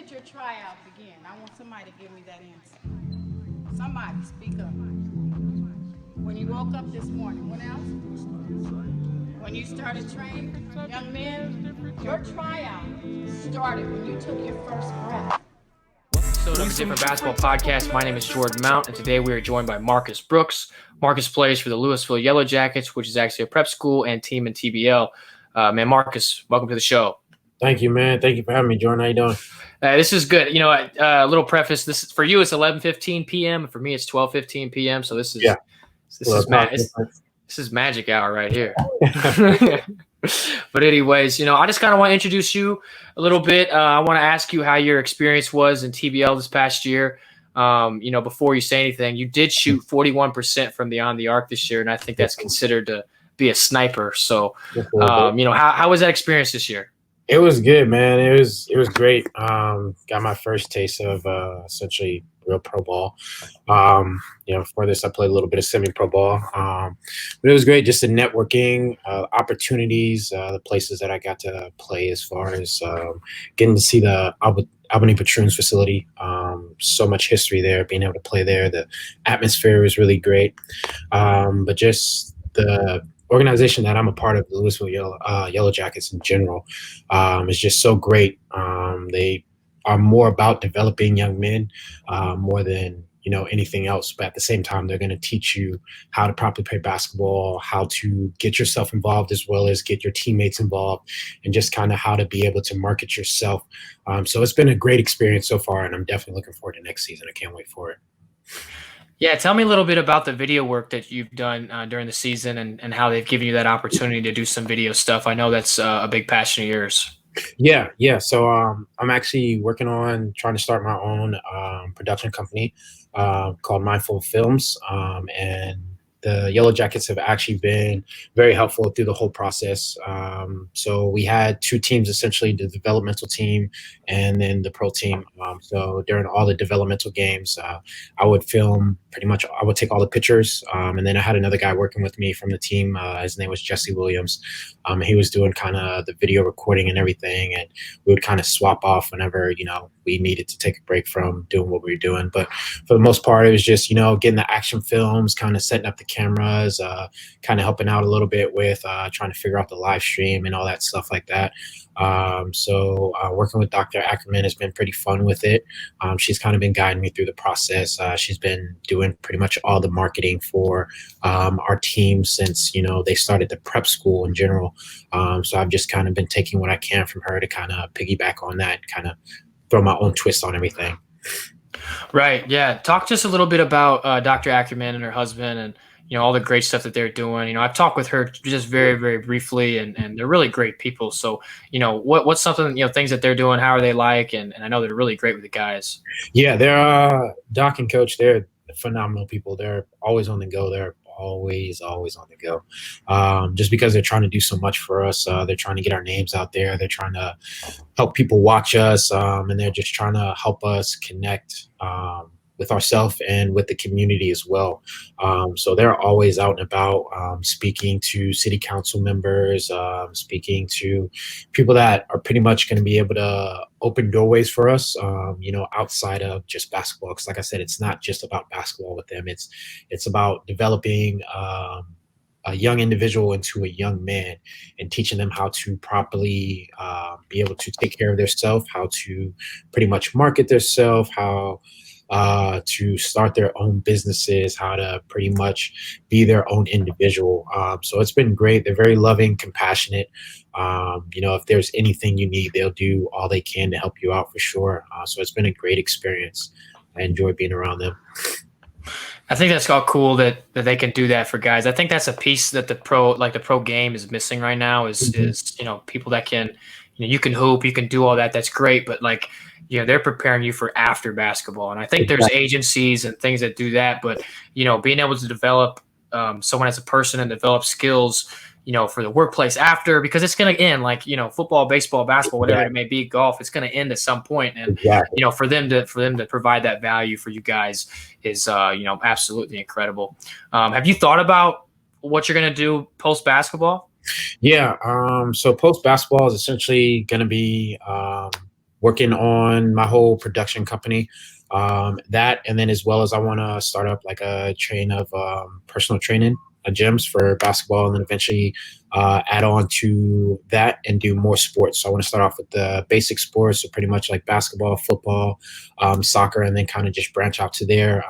did your tryout begin? I want somebody to give me that answer. Somebody, speak up. When you woke up this morning, when else? When you started training, young men, your tryout started when you took your first breath. Episode of the Different Basketball Podcast. My name is Jordan Mount, and today we are joined by Marcus Brooks. Marcus plays for the Lewisville Yellow Jackets, which is actually a prep school and team in TBL. Man, Marcus, welcome to the show. Thank you, man. Thank you for having me, Jordan. How you doing? This is good. You know, a little preface. This is, for you, it's 11:15 p.m. For me, it's 12:15 p.m. So this is magic hour right here. But anyways, I just kind of want to introduce you a little bit. I want to ask you how your experience was in TBL this past year. Before you say anything, you did shoot 41% from beyond the arc this year, and I think that's considered to be a sniper. So, how was that experience this year? It was good, man. It was great. Got my first taste of essentially real pro ball. Before this, I played a little bit of semi-pro ball. But it was great, just the networking, opportunities, the places that I got to play as far as getting to see the Albany Patroons facility. So much history there, being able to play there. The atmosphere was really great. But just the organization that I'm a part of, the Lewisville Yellow Jackets in general, is just so great. They are more about developing young men more than anything else. But at the same time, they're going to teach you how to properly play basketball, how to get yourself involved as well as get your teammates involved, and just kind of how to be able to market yourself. So it's been a great experience so far, and I'm definitely looking forward to next season. I can't wait for it. Yeah, tell me a little bit about the video work that you've done during the season and how they've given you that opportunity to do some video stuff. I know that's a big passion of yours. Yeah. So I'm actually working on trying to start my own production company called Mindful Films, and the Yellow Jackets have actually been very helpful through the whole process. So we had two teams, essentially the developmental team and then the pro team. So during all the developmental games, I would film pretty much, I would take all the pictures. And then I had another guy working with me from the team. His name was Jesse Williams. He was doing kind of the video recording and everything. And we would kind of swap off whenever, we needed to take a break from doing what we were doing. But for the most part, it was just, getting the action films, kind of setting up the cameras, kind of helping out a little bit with trying to figure out the live stream and all that stuff like that. So working with Dr. Ackerman has been pretty fun with it. She's kind of been guiding me through the process. She's been doing pretty much all the marketing for our team since, they started the prep school in general. So I've just kind of been taking what I can from her to kind of piggyback on that, kind of throw my own twist on everything. Right. Yeah. Talk just a little bit about Dr. Ackerman and her husband and, all the great stuff that they're doing. I've talked with her just very, very briefly, and they're really great people. So, what's something, things that they're doing, how are they like? And I know they're really great with the guys. Yeah, they're Doc and Coach, they're phenomenal people. They're always on the go. They're always on the go. Just because they're trying to do so much for us. They're trying to get our names out there. They're trying to help people watch us. And they're just trying to help us connect with ourselves and with the community as well. So they're always out and about, speaking to city council members, speaking to people that are pretty much going to be able to open doorways for us, outside of just basketball. Because like I said, it's not just about basketball with them. It's about developing a young individual into a young man and teaching them how to properly be able to take care of themselves, how to pretty much market themselves, how to start their own businesses, how to pretty much be their own individual. So it's been great. They're very loving, compassionate. If there's anything you need, they'll do all they can to help you out for sure. So it's been a great experience. I enjoy being around them. I think that's all cool that they can do that for guys. I think that's a piece that the pro game is missing right now is people that can, you can hoop, you can do all that. That's great. But they're preparing you for after basketball. And I think there's agencies and things that do that, but, being able to develop someone as a person and develop skills, for the workplace after, because it's going to end football, baseball, basketball, whatever it may be, golf, it's going to end at some point. And, for them to provide that value for you guys is, absolutely incredible. Have you thought about what you're going to do post basketball? Yeah. So post basketball is essentially going to be, working on my whole production company. That, and then as well as I want to start up like a chain of personal training gyms for basketball, and then eventually add on to that and do more sports. So I want to start off with the basic sports, so pretty much like basketball, football, soccer, and then kind of just branch out to there.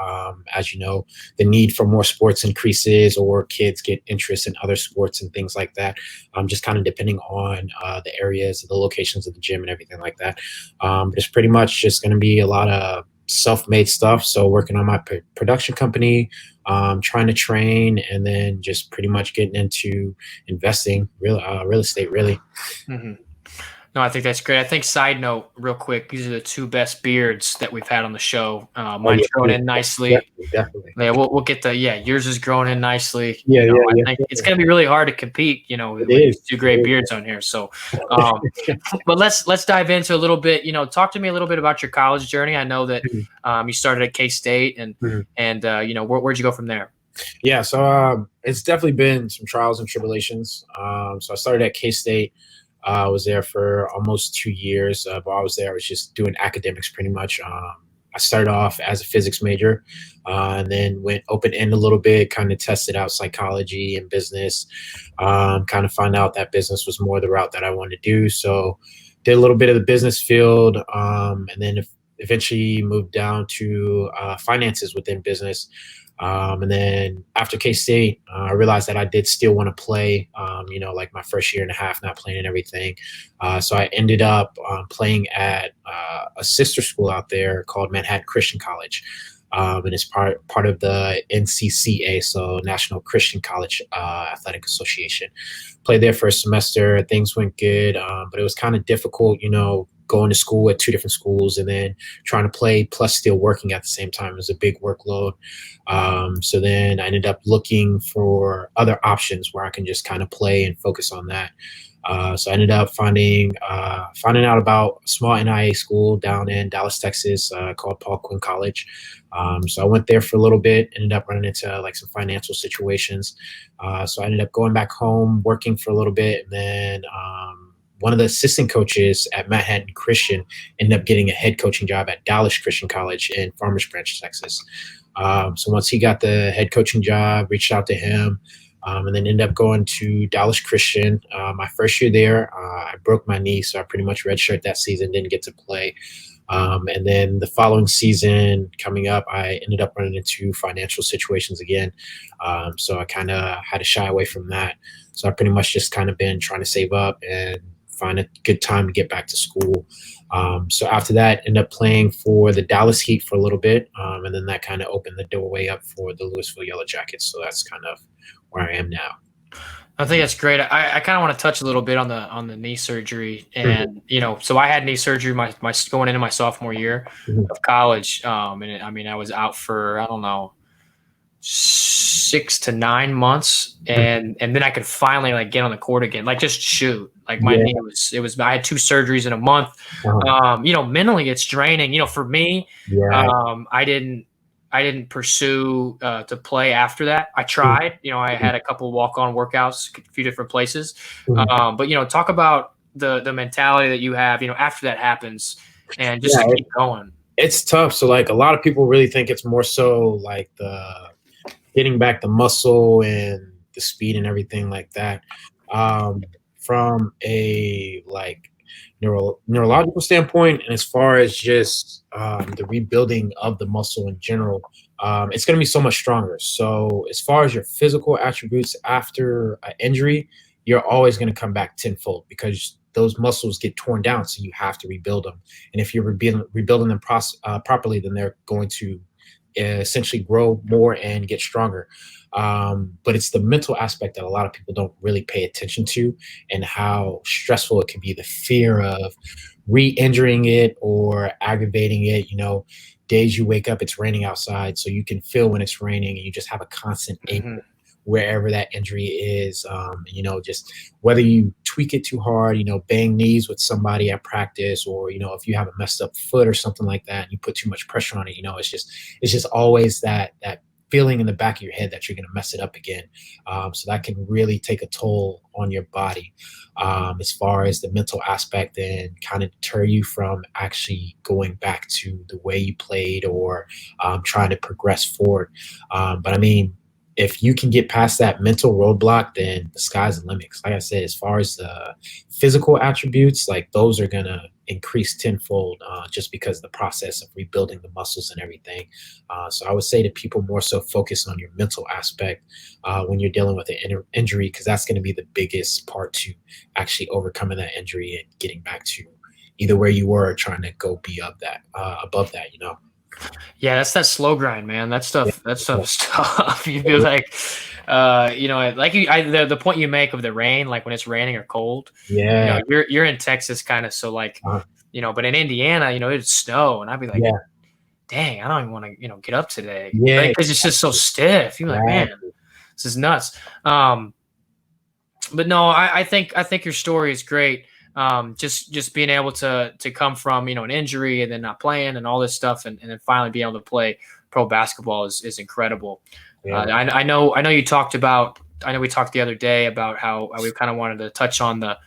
As you know, the need for more sports increases, or kids get interest in other sports and things like that. Just kind of depending on the areas, the locations of the gym, and everything like that. But it's pretty much just going to be a lot of self-made stuff. So working on my production company, trying to train, and then just pretty much getting into investing, real estate, really. Mm-hmm. No, I think that's great. I think, side note, real quick, these are the two best beards that we've had on the show. Mine's growing in nicely. Definitely. Yeah, we'll get yours is growing in nicely. Yeah, I think it's going to be really hard to compete, with these two great beards on here. So, but let's dive into a little bit. Talk to me a little bit about your college journey. I know that you started at K-State, and where'd you go from there? Yeah, so it's definitely been some trials and tribulations. So I started at K-State. I was there for almost 2 years. While I was there, I was just doing academics pretty much. I started off as a physics major, and then went open-end a little bit, kind of tested out psychology and business, kind of found out that business was more the route that I wanted to do. So did a little bit of the business field, and then eventually moved down to finances within business. And then after K-State, I realized that I did still want to play, like my first year and a half, not playing and everything. So I ended up playing at a sister school out there called Manhattan Christian College. And it's part of the NCCA, so National Christian College Athletic Association. Played there for a semester. Things went good, but it was kind of difficult, going to school at two different schools and then trying to play plus still working at the same time. It was a big workload. So then I ended up looking for other options where I can just kind of play and focus on that. So I ended up finding out about a small NIA school down in Dallas, Texas, called Paul Quinn College. So I went there for a little bit, ended up running into like some financial situations. So I ended up going back home, working for a little bit, and then one of the assistant coaches at Manhattan Christian ended up getting a head coaching job at Dallas Christian College in Farmers Branch, Texas. So once he got the head coaching job, reached out to him, and then ended up going to Dallas Christian. My first year there, I broke my knee, so I pretty much redshirted that season, didn't get to play. And then the following season coming up, I ended up running into financial situations again. So I kind of had to shy away from that. So I pretty much just kind of been trying to save up and find a good time to get back to school. So after that, ended up playing for the Dallas Heat for a little bit. And then that kind of opened the doorway up for the Lewisville Yellow Jackets. So that's kind of where I am now. I think that's great. I kind of want to touch a little bit on the knee surgery, and so I had knee surgery my going into my sophomore year of college, and I was out for, I don't know, 6 to 9 months, and then I could finally like get on the court again, like just shoot. Like my knee I had 2 surgeries in a month. Mentally it's draining. For me, I didn't pursue to play after that. I tried. I had a couple walk-on workouts, a few different places. But talk about the mentality that you have, after that happens, and just to keep going. It's tough. So like a lot of people really think it's more so like the getting back the muscle and the speed and everything like that. From a like neurological standpoint, and as far as just the rebuilding of the muscle in general, it's going to be so much stronger. So as far as your physical attributes after an injury, you're always going to come back tenfold because those muscles get torn down. So you have to rebuild them. And if you're rebuilding them properly, then they're going to essentially grow more and get stronger. But it's the mental aspect that a lot of people don't really pay attention to, and how stressful it can be. The fear of re-injuring it or aggravating it. Days you wake up, it's raining outside, so you can feel when it's raining, and you just have a constant ache wherever that injury is. Just whether you tweak it too hard, bang knees with somebody at practice, or if you have a messed up foot or something like that, and you put too much pressure on it, it's just always that feeling in the back of your head that you're going to mess it up again. So that can really take a toll on your body, as far as the mental aspect, and kind of deter you from actually going back to the way you played, or trying to progress forward. But I mean, if you can get past that mental roadblock, then the sky's the limit. Like I said, as far as the physical attributes, like those are gonna increase tenfold, just because of the process of rebuilding the muscles and everything. So I would say to people, more so focus on your mental aspect when you're dealing with an injury, because that's going to be the biggest part to actually overcoming that injury and getting back to either where you were or trying to go be up that above that. Yeah, that's that slow grind, man. That Yeah, stuff, that yeah, stuff's tough. You'd be like, like the point you make of the rain, like when it's raining or cold, yeah, you're in Texas kind of, so like, uh, but in Indiana, it'd snow, and I'd be like, yeah, dang, I don't even want to, get up today, yeah, right? Because it's just so stiff. You're like, man, exactly. this is nuts. But no, I think your story is great. Just being able to come from an injury and then not playing and all this stuff, and then finally being able to play pro basketball is incredible. Yeah, I know you talked about. I know we talked the other day about how we kind of wanted to touch on the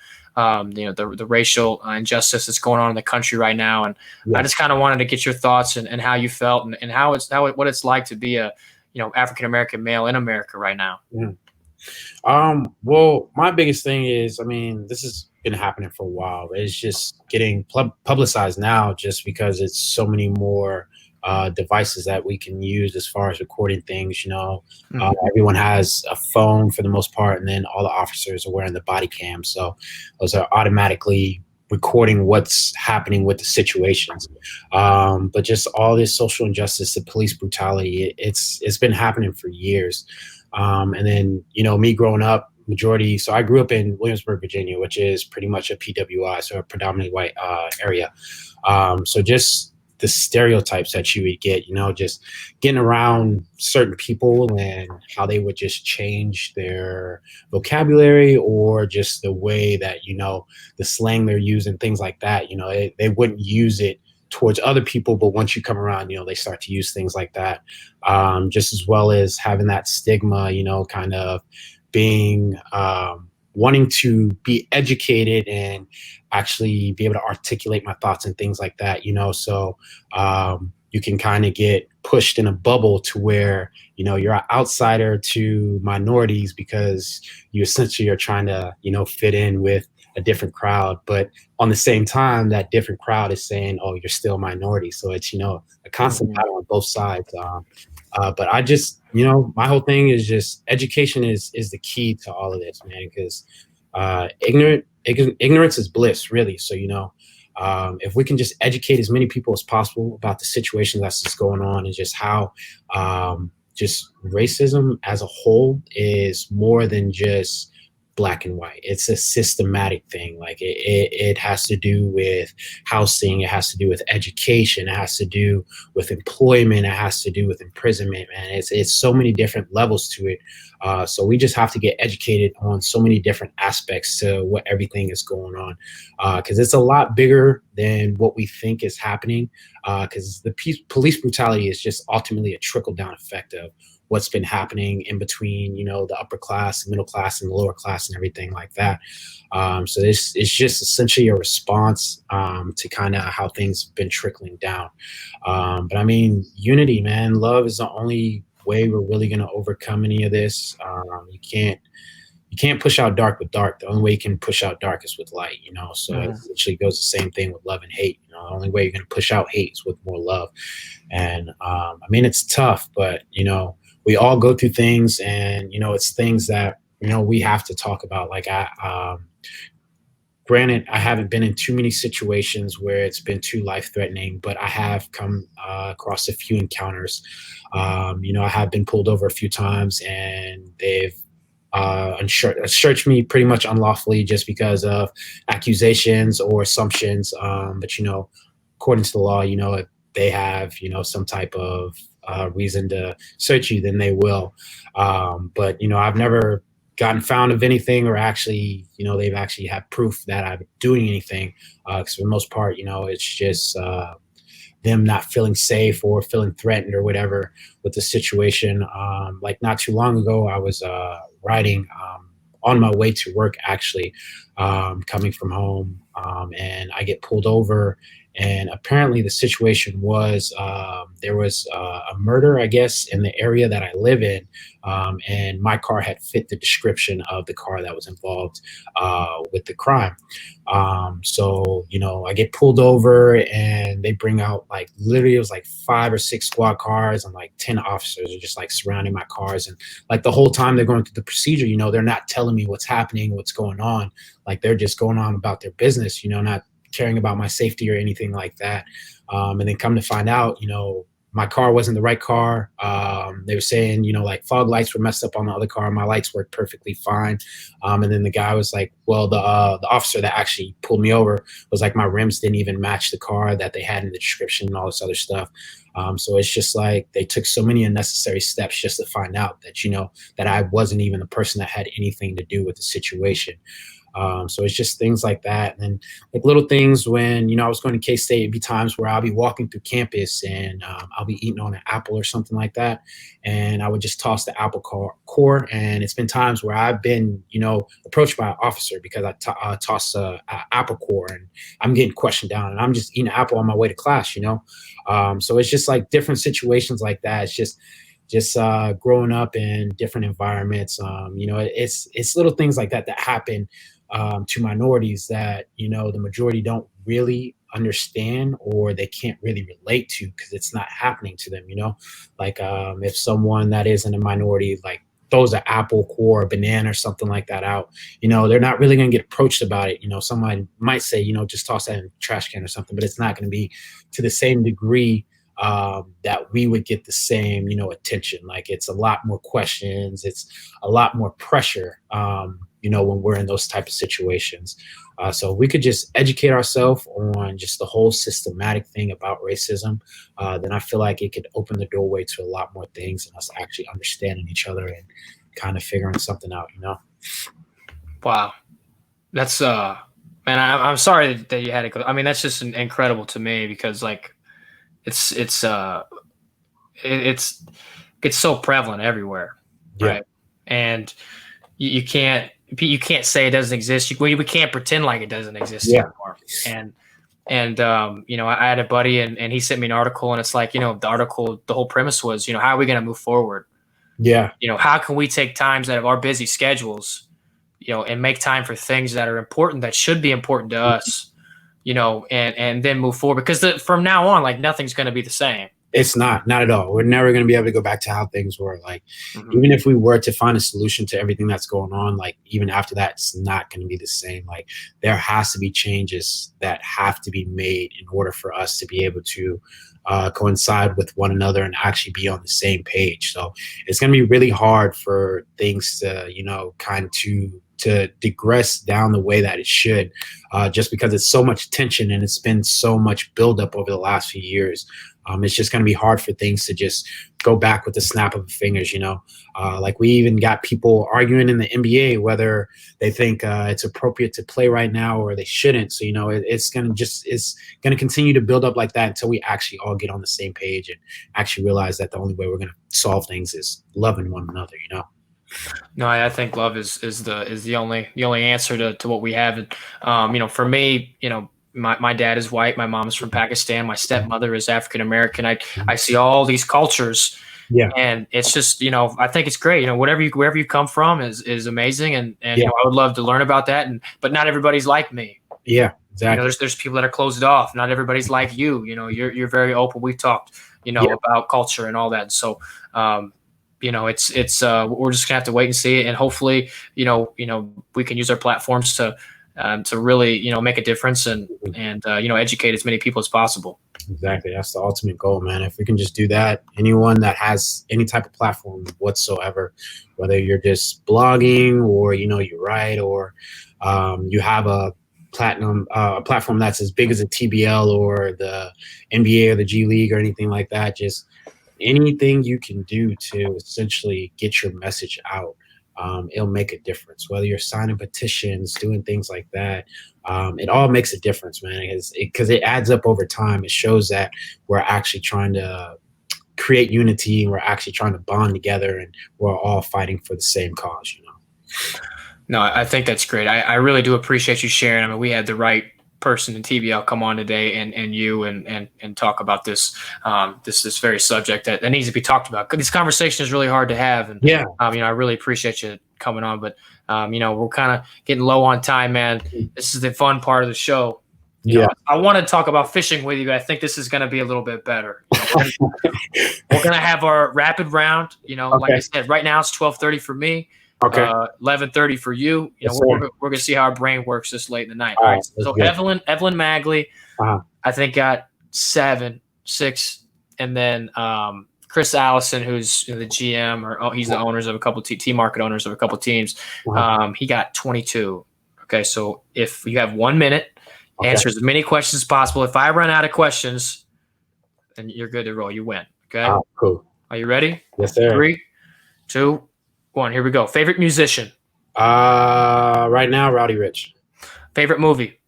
racial injustice that's going on in the country right now, and I yeah. just kind of wanted to get your thoughts and how you felt, and what it's like to be a African American male in America right now. Yeah. Well, my biggest thing is, I mean, this has been happening for a while. It's just getting publicized now, just because it's so many more devices that we can use as far as recording things. Everyone has a phone for the most part, and then all the officers are wearing the body cam, so those are automatically recording what's happening with the situations. But just all this social injustice, the police brutality, it's been happening for years. And then, me growing up, majority. So I grew up in Williamsburg, Virginia, which is pretty much a PWI, so a predominantly white area. So just the stereotypes that you would get, just getting around certain people and how they would just change their vocabulary, or just the way that, the slang they're using, things like that. They wouldn't use it towards other people, but once you come around, they start to use things like that. Just as well as having that stigma, kind of being wanting to be educated and actually be able to articulate my thoughts and things like that. So you can kind of get pushed in a bubble to where you're an outsider to minorities, because you essentially are trying to fit in with a different crowd, but on the same time, that different crowd is saying, "Oh, you're still a minority." So it's a constant battle on both sides. But I just my whole thing is just education is the key to all of this, man. Because ignorance is bliss, really. So if we can just educate as many people as possible about the situation that's just going on, and just how just racism as a whole is more than just black and white. It's a systematic thing. Like it has to do with housing. It has to do with education. It has to do with employment. It has to do with imprisonment, man. It's so many different levels to it. So we just have to get educated on so many different aspects to what everything is going on. Because it's a lot bigger than what we think is happening. Because the police brutality is just ultimately a trickle down effect of what's been happening in between, the upper class, the middle class, and the lower class, and everything like that. So this is just essentially a response to kind of how things have been trickling down. But I mean, unity, man, love is the only way we're really going to overcome any of this. You can't push out dark with dark. The only way you can push out dark is with light, So it actually goes the same thing with love and hate. The only way you're going to push out hate is with more love. And I mean, it's tough, but we all go through things, and it's things that we have to talk about. Like granted, I haven't been in too many situations where it's been too life-threatening, but I have come across a few encounters. I have been pulled over a few times, and they've searched me pretty much unlawfully just because of accusations or assumptions. But according to the law, if they have some type of reason to search you, then they will. But I've never gotten found of anything, or actually they've actually had proof that I'm doing anything. Because for the most part, it's just them not feeling safe or feeling threatened or whatever with the situation. Like not too long ago, I was riding on my way to work, actually, coming from home, and I get pulled over. And apparently, the situation was there was a murder, I guess, in the area that I live in, and my car had fit the description of the car that was involved with the crime. So, I get pulled over, and they bring out, like, literally, it was like 5 or 6 squad cars, and like 10 officers are just like surrounding my cars. And like the whole time they're going through the procedure, they're not telling me what's happening, what's going on. Like, they're just going on about their business, not caring about my safety or anything like that. And then come to find out, my car wasn't the right car. They were saying, like, fog lights were messed up on the other car. My lights worked perfectly fine. And then the guy was like, well, the officer that actually pulled me over was like, my rims didn't even match the car that they had in the description and all this other stuff. So it's just like they took so many unnecessary steps just to find out that, that I wasn't even the person that had anything to do with the situation. So it's just things like that. And then like little things when, I was going to K-State, it'd be times where I'll be walking through campus and I'll be eating on an apple or something like that. And I would just toss the apple core. And it's been times where I've been, approached by an officer because I tossed a apple core and I'm getting questioned down and I'm just eating an apple on my way to class, So it's just like different situations like that. It's just growing up in different environments. It's little things like that that happen to minorities that, the majority don't really understand or they can't really relate to because it's not happening to them, like if someone that isn't a minority, like throws an apple core, a banana or something like that out, they're not really going to get approached about it. Somebody might say, just toss that in the trash can or something, but it's not going to be to the same degree that we would get the same, attention. Like it's a lot more questions. It's a lot more pressure, when we're in those type of situations. So we could just educate ourselves on just the whole systematic thing about racism. Then I feel like it could open the doorway to a lot more things and us actually understanding each other and kind of figuring something out, Wow. That's, man, I'm sorry that you had to go. I mean, that's just incredible to me because like, it's so prevalent everywhere, right? And you can't say it doesn't exist. We can't pretend like it doesn't exist anymore. And I had a buddy and he sent me an article and it's like, the article, the whole premise was, how are we going to move forward? Yeah. How can we take times out of our busy schedules, and make time for things that are important, that should be important to us, and then move forward because from now on, like nothing's going to be the same. It's not at all. We're never going to be able to go back to how things were. Like, even if we were to find a solution to everything that's going on, like even after that, it's not going to be the same. Like there has to be changes that have to be made in order for us to be able to coincide with one another and actually be on the same page. So it's going to be really hard for things to, to digress down the way that it should, just because it's so much tension and it's been so much buildup over the last few years. It's just going to be hard for things to just go back with the snap of the fingers, like we even got people arguing in the NBA whether they think it's appropriate to play right now or they shouldn't. So, it's going to continue to build up like that until we actually all get on the same page and actually realize that the only way we're going to solve things is loving one another, No, I think love is the only answer to what we have. And, for me, my dad is white. My mom's from Pakistan. My stepmother is African American. I see all these cultures, and it's just I think it's great. Wherever you come from is amazing, and I would love to learn about that. But not everybody's like me. Yeah, exactly. There's people that are closed off. Not everybody's like you. You're very open. We've talked about culture and all that. So it's we're just gonna have to wait and see, and hopefully we can use our platforms to really make a difference and educate as many people as possible. Exactly. That's the ultimate goal, man. If we can just do that, anyone that has any type of platform whatsoever, whether you're just blogging or you write or you have a platform that's as big as a TBL or the NBA or the G League or anything like that, just anything you can do to essentially get your message out. it'll make a difference. Whether you're signing petitions, doing things like that, it all makes a difference, man. Because it adds up over time. It shows that we're actually trying to create unity, and we're actually trying to bond together, and we're all fighting for the same cause, you know. No, I think that's great. I really do appreciate you sharing. I mean, we had the right person in TBL come on today and you and talk about this this very subject that needs to be talked about. This conversation is really hard to have, and Yeah. you know, I really appreciate you coming on, but you know, we're kind of getting low on time, man. This is the fun part of the show. You know, I want to talk about fishing with you, but I think this is going to be a little bit better. You know, we're going to have our rapid round. You know, like I said, right now it's 12:30 for me. 11:30 for you. You know, we're gonna see how our brain works this late in the night. All right. So Evelyn Magley, I think got 7, 6, and then Chris Allison, who's the GM or he's the owners of a couple team market owners of a couple teams. He got 22. Okay, so if you have 1 minute, answer as many questions as possible. If I run out of questions, then you're good to roll. You win. Okay. Cool. Are you ready? Yes, sir. 3, 2, 1. Here we go. Favorite musician? Right now, Rowdy Rich. Favorite movie?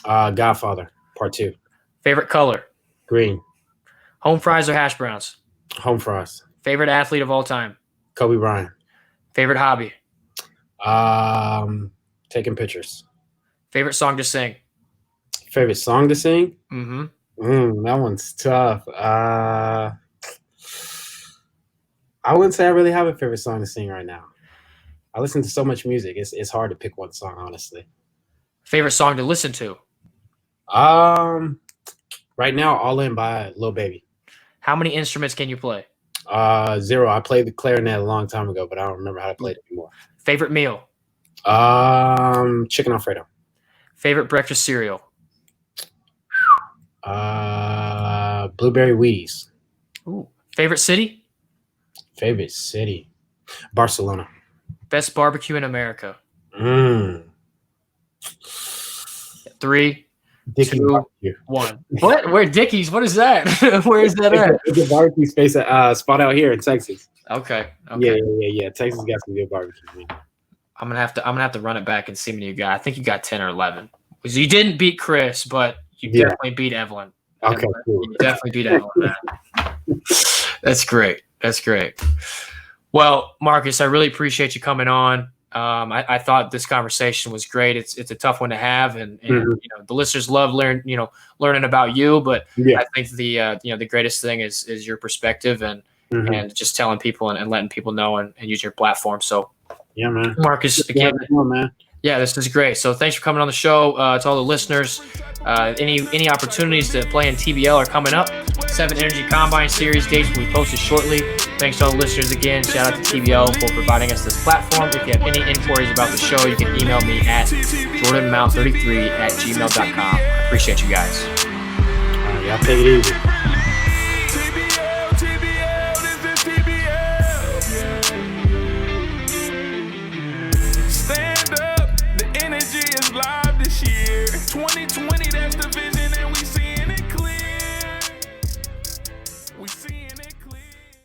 Godfather Part 2. Favorite color? Green. Home fries or hash browns? Home fries. Favorite athlete of all time? Kobe Bryant. Favorite hobby? Taking pictures. Favorite song to sing? Favorite song to sing? Mm-hmm. That one's tough. I wouldn't say I really have a favorite song to sing right now. I listen to so much music. It's hard to pick one song, honestly. Favorite song to listen to? Right now, All In by Lil Baby. How many instruments can you play? 0. I played the clarinet a long time ago, but I don't remember how to play it anymore. Favorite meal? Chicken Alfredo. Favorite breakfast cereal? Blueberry Wheaties. Ooh. Favorite city? Favorite city? Barcelona. Best barbecue in America? 3, Dickie's 2, barbecue. 1. What? Where Dickie's? What is that? Where is that at? It's a barbecue space spot out here in Texas. Okay. Yeah. Texas got some good barbecue. Man. I'm gonna have to run it back and see what you got. I think you got 10 or 11. So you didn't beat Chris, but you definitely beat Evelyn. Okay, cool. You definitely beat Evelyn, man. That's great. That's great. Well, Marcus, I really appreciate you coming on. I thought this conversation was great. It's a tough one to have, and you know, the listeners love learning about you. But I think the greatest thing is your perspective and just telling people and letting people know and use your platform. So yeah, man. Marcus, again, man. Yeah, this is great. So thanks for coming on the show. To all the listeners, any opportunities to play in TBL are coming up. 7 Energy Combine Series dates will be posted shortly. Thanks to all the listeners again. Shout out to TBL for providing us this platform. If you have any inquiries about the show, you can email me at jordanmount33@gmail.com. I appreciate you guys. All right, y'all take it easy. Stand up, the energy is live this year. 20